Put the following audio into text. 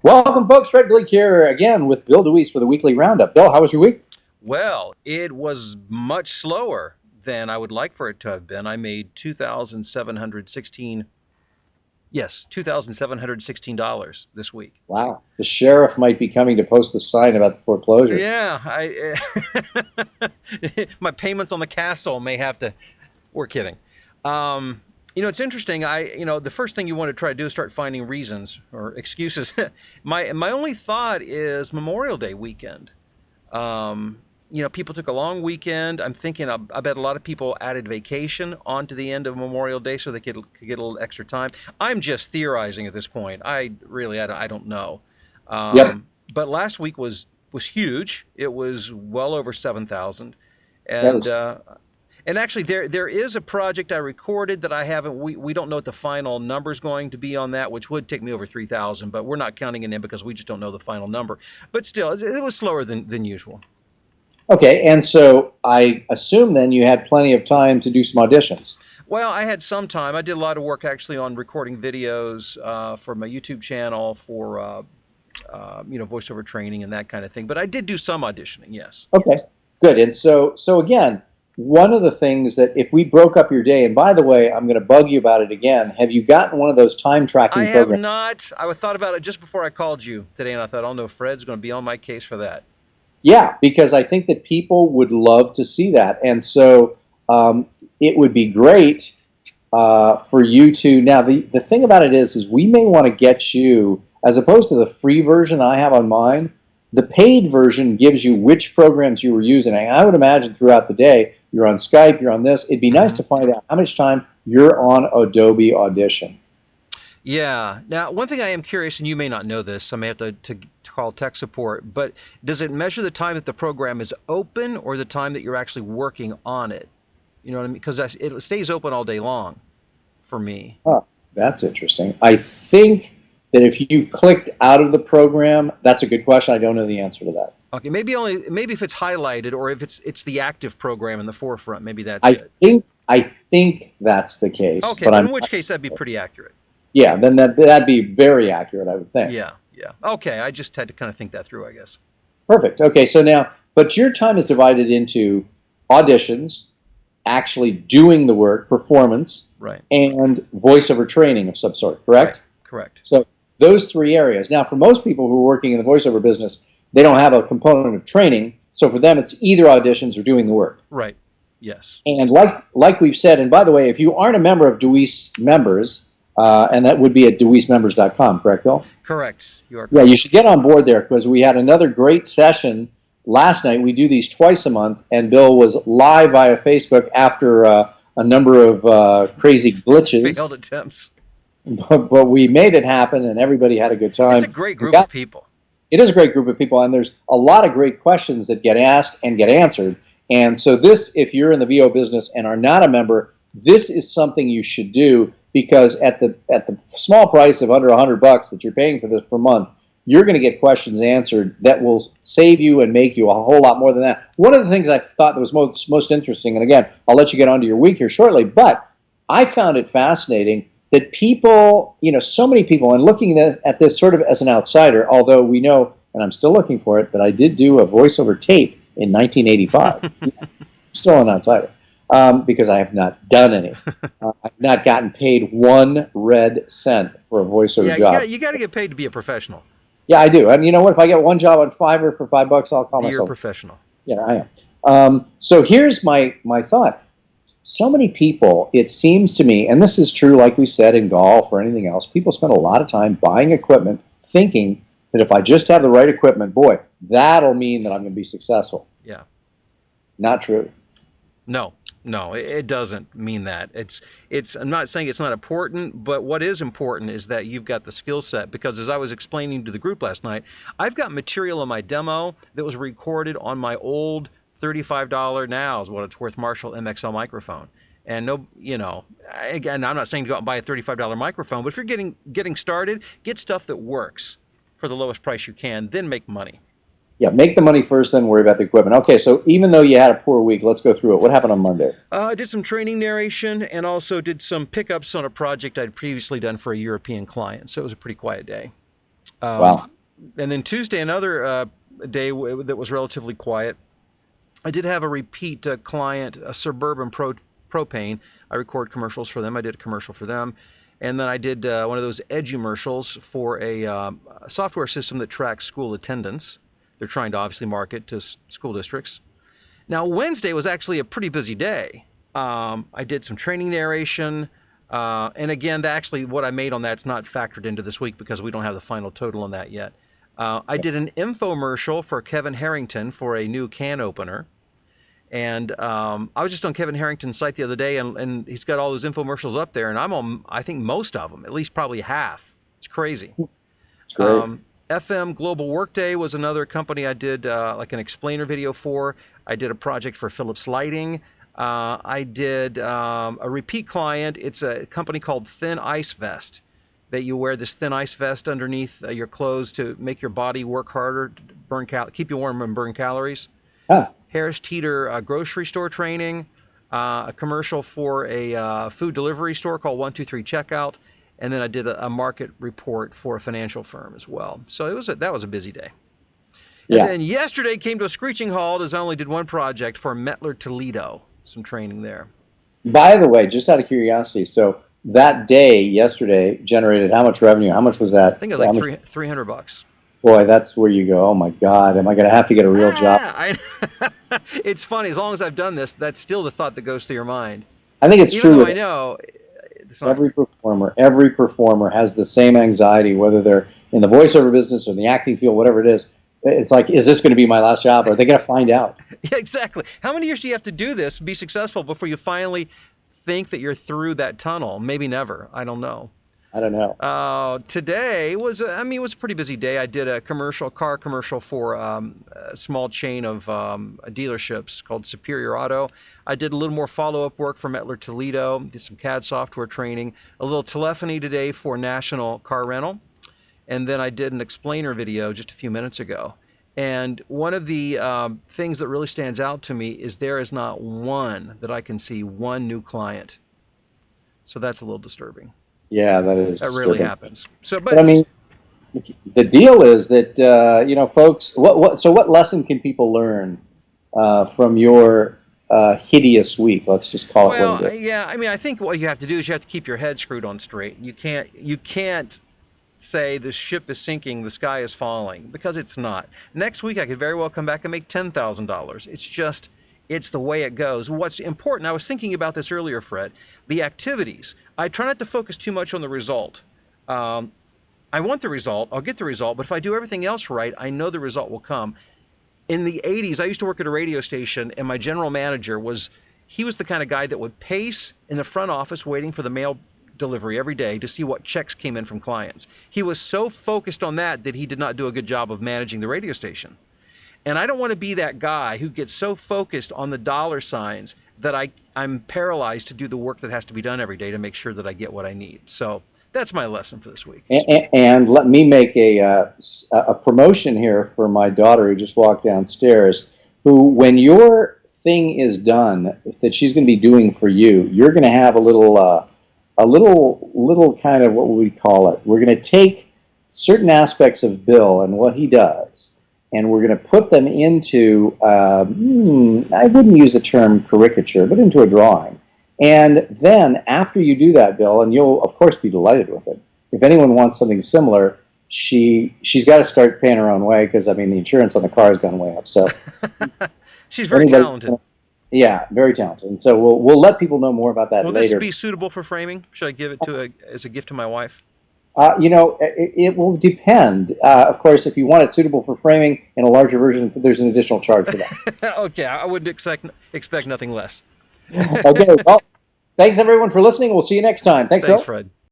Welcome, folks. Fred Gleek here again with Bill DeWeese for the weekly roundup. Bill, how was your week? Well, it was much slower than I would like for it to have been. I made 2,716, yes, $2,716 this week. Wow. The sheriff might be coming to post the sign about the foreclosure. Yeah, my payments on the castle may have to. We're kidding. It's interesting. The first thing you want to try to do is start finding reasons or excuses. My only thought is Memorial Day weekend. People took a long weekend. I'm thinking, I bet a lot of people added vacation onto the end of Memorial Day so they could get a little extra time. I'm just theorizing at this point. I don't know. Yep. But last week was huge. It was well over 7,000, That and was, and actually there is a project I recorded that I haven't. We don't know what the final number is going to be on that, which would take me over 3,000. But we're not counting it in because we just don't know the final number. But still, it was slower than usual. okay, and so I assume then you had plenty of time to do some auditions. Well, I had some time. I did a lot of work actually on recording videos for my YouTube channel for voiceover training and that kind of thing. But I did do some auditioning, yes. Okay, good. And so again, one of the things that if we broke up your day, and by the way, I'm going to bug you about it again. Have you gotten one of those time tracking I have programs? not. I thought about it just before I called you today, and I thought, oh no, Fred's going to be on my case for that. Yeah, because I think that people would love to see that. And so it would be great for you to. Now, the thing about it is we may want to get you, as opposed to the free version I have on mine, the paid version gives you which programs you were using. And I would imagine throughout the day, you're on Skype, you're on this. It'd be nice to find out how much time you're on Adobe Audition. Yeah. Now, one thing I am curious, and you may not know this, I may have to call tech support, but does it measure the time that the program is open or the time that you're actually working on it? You know what I mean? Because it stays open all day long for me. Oh, that's interesting. I think that if you've clicked out of the program, that's a good question. I don't know the answer to that. Okay, maybe if it's highlighted or if it's the active program in the forefront, maybe that's I it. think that's the case. Okay, But well, in which case that'd be pretty accurate. yeah, then that'd be very accurate, I would think. Yeah, yeah. Okay, I just had to kind of think that through, I guess. Perfect. Okay, so now, but your time is divided into auditions, actually doing the work, performance, Right. and voiceover training of some sort, correct? Right. Correct. So those three areas. Now, for most people who are working in the voiceover business, they don't have a component of training. So for them, it's either auditions or doing the work. Right. Yes. And like we've said, and by the way, if you aren't a member of DeWeese Members, and that would be at DeWeeseMembers.com, correct, Bill? Correct. You are Yeah, correct. you should get on board there because we had another great session last night. We do these twice a month, and Bill was live via Facebook after a number of crazy glitches. Failed attempts. But we made it happen, and everybody had a good time. It's a great group of people. It is a great group of people, and there's a lot of great questions that get asked and get answered. And so this, if you're in the VO business and are not a member, this is something you should do because at the small price of under $100 that you're paying for this per month, you're going to get questions answered that will save you and make you a whole lot more than that. One of the things I thought that was most interesting, and again, I'll let you get onto your week here shortly, but I found it fascinating that people, so many people, and looking at this sort of as an outsider, although we know, and I'm still looking for it, that I did do a voiceover tape in 1985. Still an outsider because I have not done any. I've not gotten paid 1 red cent for a voiceover job. You got to get paid to be a professional. Yeah, I do. And you know what? If I get one job on Fiverr for $5, I'll call You're a myself. professional. Yeah, I am. So here's my thought. So many people, it seems to me, and this is true like we said in golf or anything else, people spend a lot of time buying equipment thinking that if I just have the right equipment, boy, that'll mean that I'm going to be successful. Yeah. Not true. No, it doesn't mean that. I'm not saying it's not important, but what is important is that you've got the skill set, because as I was explaining to the group last night, I've got material in my demo that was recorded on my old $35 now is what it's worth Marshall MXL microphone. And again, I'm not saying to go out and buy a $35 microphone, but if you're getting started, get stuff that works for the lowest price you can, then make money. Yeah, make the money first, then worry about the equipment. Okay, so even though you had a poor week, let's go through it. What happened on Monday? I did some training narration and also did some pickups on a project I'd previously done for a European client. So it was a pretty quiet day. Wow. And then Tuesday, another day that was relatively quiet. I did have a repeat client, a Suburban Propane. I record commercials for them. I did a commercial for them. And then I did one of those edumercials for a software system that tracks school attendance. They're trying to obviously market to school districts. Now, Wednesday was actually a pretty busy day. I did some training narration. And again, what I made on that's not factored into this week because we don't have the final total on that yet. I did an infomercial for Kevin Harrington for a new can opener. And I was just on Kevin Harrington's site the other day, and he's got all those infomercials up there, and I'm on, I think, most of them, at least probably half. It's crazy. It's great. FM Global Workday was another company I did like an explainer video for. I did a project for Philips Lighting. I did a repeat client. It's a company called Thin Ice Vest, that you wear this thin ice vest underneath your clothes to make your body work harder, keep you warm and burn calories. Huh. Harris Teeter grocery store training, a commercial for a food delivery store called 123 Checkout, and then I did a market report for a financial firm as well. So that was a busy day. Yeah. And then yesterday came to a screeching halt as I only did one project for Mettler Toledo, some training there. By the way, just out of curiosity, so that day yesterday generated how much revenue? How much was that? I think it was like $300. Boy, that's where you go. Oh my God, am I going to have to get a real job? It's funny. As long as I've done this, that's still the thought that goes through your mind. I think it's Even true. Though I know it's not. Every performer has the same anxiety, whether they're in the voiceover business or in the acting field, whatever it is. It's like, is this going to be my last job? Or are they going to find out? Yeah, exactly. How many years do you have to do this, be successful before you finally think that you're through that tunnel? Maybe never. I don't know. Today was, it was a pretty busy day. I did a car commercial for a small chain of dealerships called Superior Auto. I did a little more follow-up work for Mettler Toledo, did some CAD software training, a little telephony today for National Car Rental, and then I did an explainer video just a few minutes ago. And one of the things that really stands out to me is there is not one that I can see one new client. So that's a little disturbing. Yeah, that is. That really happens. So, but I mean, the deal is that folks. What lesson can people learn from your hideous week? Let's just call it what it is. Yeah. I think what you have to do is you have to keep your head screwed on straight. You can't say the ship is sinking, the sky is falling, because it's not. Next week I could very well come back and make $10,000. It's the way it goes. What's important, I was thinking about this earlier, Fred, the activities. I try not to focus too much on the result. I want the result, I'll get the result, but if I do everything else right, I know the result will come. In the 80s, I used to work at a radio station, and my general manager was the kind of guy that would pace in the front office waiting for the mail delivery every day to see what checks came in from clients. He was so focused on that he did not do a good job of managing the radio station. And I don't want to be that guy who gets so focused on the dollar signs that I'm paralyzed to do the work that has to be done every day to make sure that I get what I need. So that's my lesson for this week. And let me make a promotion here for my daughter who just walked downstairs, who, when your thing is done, that she's going to be doing for you, you're going to have a little kind of, what would we call it? We're going to take certain aspects of Bill and what he does, and we're going to put them into, I wouldn't use the term caricature, but into a drawing. And then after you do that, Bill, and you'll, of course, be delighted with it. If anyone wants something similar, she's got to start paying her own way because, the insurance on the car has gone way up. So she's very talented. Yeah, very talented. And so we'll let people know more about that later. Will this be suitable for framing? Should I give it as a gift to my wife? It will depend. Of course, if you want it suitable for framing in a larger version, there's an additional charge for that. Okay, I wouldn't expect nothing less. Okay, well, thanks everyone for listening. We'll see you next time. Thanks, Bill. Fred.